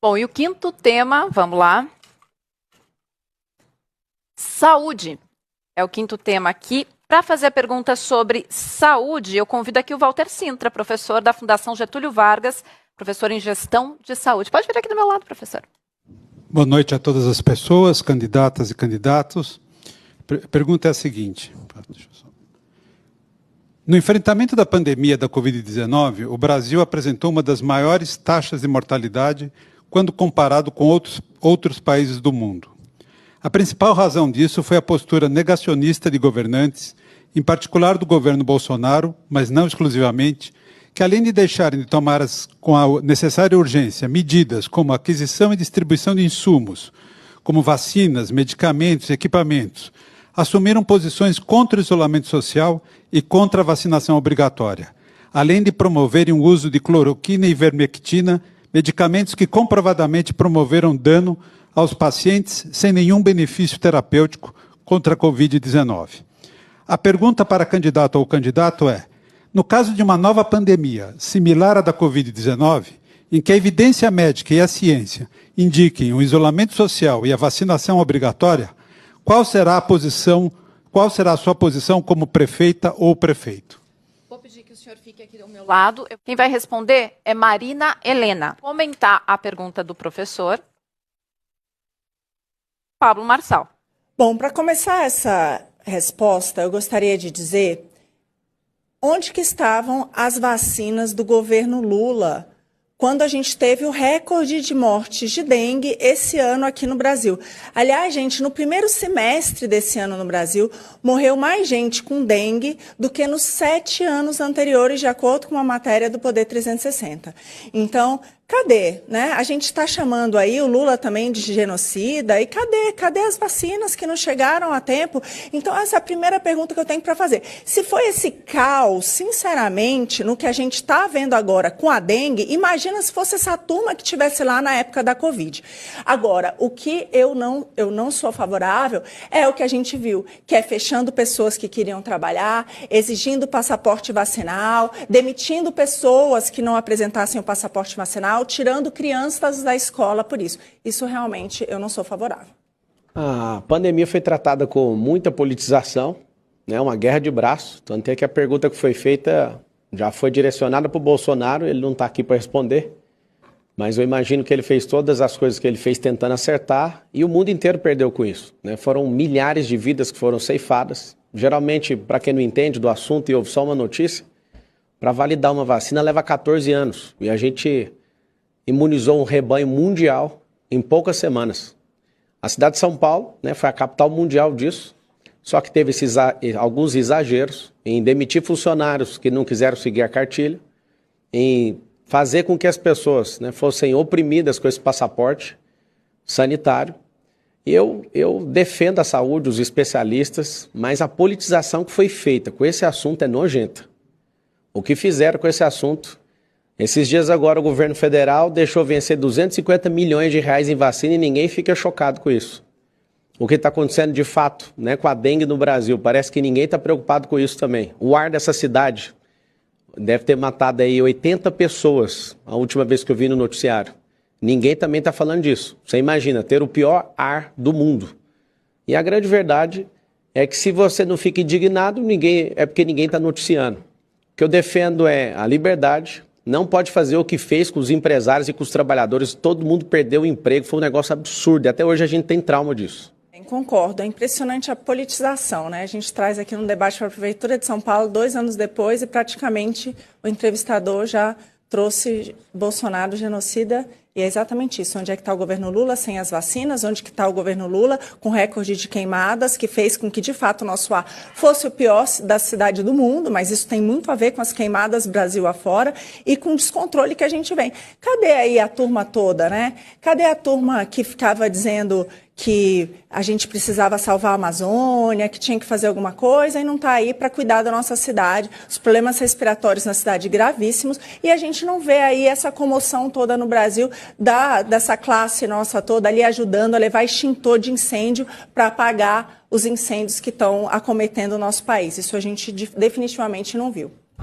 Bom, e o quinto tema, vamos lá. Saúde é o quinto tema aqui. Para fazer a pergunta sobre saúde, eu convido aqui o Walter Sintra, professor da Fundação Getúlio Vargas, professor em Gestão de Saúde. Pode vir aqui do meu lado, professor. Boa noite a todas as pessoas, candidatas e candidatos. A pergunta é a seguinte. No enfrentamento da pandemia da Covid-19, o Brasil apresentou uma das maiores taxas de mortalidade quando comparado com outros países do mundo. A principal razão disso foi a postura negacionista de governantes, em particular do governo Bolsonaro, mas não exclusivamente, que além de deixarem de tomar com a necessária urgência medidas como aquisição e distribuição de insumos, como vacinas, medicamentos e equipamentos, assumiram posições contra o isolamento social e contra a vacinação obrigatória, além de promoverem o uso de cloroquina e ivermectina, medicamentos que comprovadamente promoveram dano aos pacientes sem nenhum benefício terapêutico contra a Covid-19. A pergunta para candidato ou candidato é: no caso de uma nova pandemia, similar à da Covid-19, em que a evidência médica e a ciência indiquem o isolamento social e a vacinação obrigatória, qual será a sua posição como prefeita ou prefeito? Vou pedir que o senhor fique aqui do meu lado. Quem vai responder é Marina Helena. Vou comentar a pergunta do professor Pablo Marçal. Bom, para começar essa resposta, eu gostaria de dizer onde que estavam as vacinas do governo Lula quando a gente teve o recorde de mortes de dengue esse ano aqui no Brasil. Aliás, gente, no primeiro semestre desse ano no Brasil, morreu mais gente com dengue do que nos 7 anos anteriores, de acordo com uma matéria do Poder 360. Então, cadê? Né? A gente está chamando aí o Lula também de genocida, e cadê as vacinas que não chegaram a tempo? Então, essa é a primeira pergunta que eu tenho para fazer. Se foi esse caos, sinceramente, no que a gente está vendo agora com a dengue, imagina se fosse essa turma que estivesse lá na época da Covid. Agora, o que eu não sou favorável é o que a gente viu, que é fechando pessoas que queriam trabalhar, exigindo passaporte vacinal, demitindo pessoas que não apresentassem o passaporte vacinal, tirando crianças da escola por isso. Isso realmente eu não sou favorável. A pandemia foi tratada com muita politização, né, uma guerra de braço. Tanto é que a pergunta que foi feita já foi direcionada para o Bolsonaro, ele não está aqui para responder. Mas eu imagino que ele fez todas as coisas que ele fez tentando acertar e o mundo inteiro perdeu com isso, né? Foram milhares de vidas que foram ceifadas. Geralmente, para quem não entende do assunto e ouve só uma notícia, para validar uma vacina leva 14 anos. E a gente imunizou um rebanho mundial em poucas semanas. A cidade de São Paulo, né, foi a capital mundial disso, só que teve alguns exageros em demitir funcionários que não quiseram seguir a cartilha, em fazer com que as pessoas, né, fossem oprimidas com esse passaporte sanitário. Eu defendo a saúde, os especialistas, mas a politização que foi feita com esse assunto é nojenta. O que fizeram com esse assunto? Esses dias agora o governo federal deixou vencer 250 milhões de reais em vacina e ninguém fica chocado com isso. O que está acontecendo de fato, né, com a dengue no Brasil, parece que ninguém está preocupado com isso também. O ar dessa cidade deve ter matado aí 80 pessoas, a última vez que eu vi no noticiário. Ninguém também está falando disso. Você imagina, ter o pior ar do mundo. E a grande verdade é que se você não fica indignado, é porque ninguém está noticiando. O que eu defendo é a liberdade. Não pode fazer o que fez com os empresários e com os trabalhadores. Todo mundo perdeu o emprego, foi um negócio absurdo. E até hoje a gente tem trauma disso. Concordo, é impressionante a politização, né? A gente traz aqui no debate para a Prefeitura de São Paulo 2 anos depois e praticamente o entrevistador já trouxe Bolsonaro genocida. E é exatamente isso. Onde é que está o governo Lula sem as vacinas? Onde que está o governo Lula com recorde de queimadas, que fez com que, de fato, o nosso ar fosse o pior da cidade do mundo, mas isso tem muito a ver com as queimadas Brasil afora e com o descontrole que a gente vem. Cadê aí a turma toda, né? Cadê a turma que ficava dizendo que a gente precisava salvar a Amazônia, que tinha que fazer alguma coisa e não está aí para cuidar da nossa cidade, os problemas respiratórios na cidade gravíssimos, e a gente não vê aí essa comoção toda no Brasil dessa classe nossa toda ali ajudando a levar extintor de incêndio para apagar os incêndios que estão acometendo o nosso país. Isso a gente definitivamente não viu.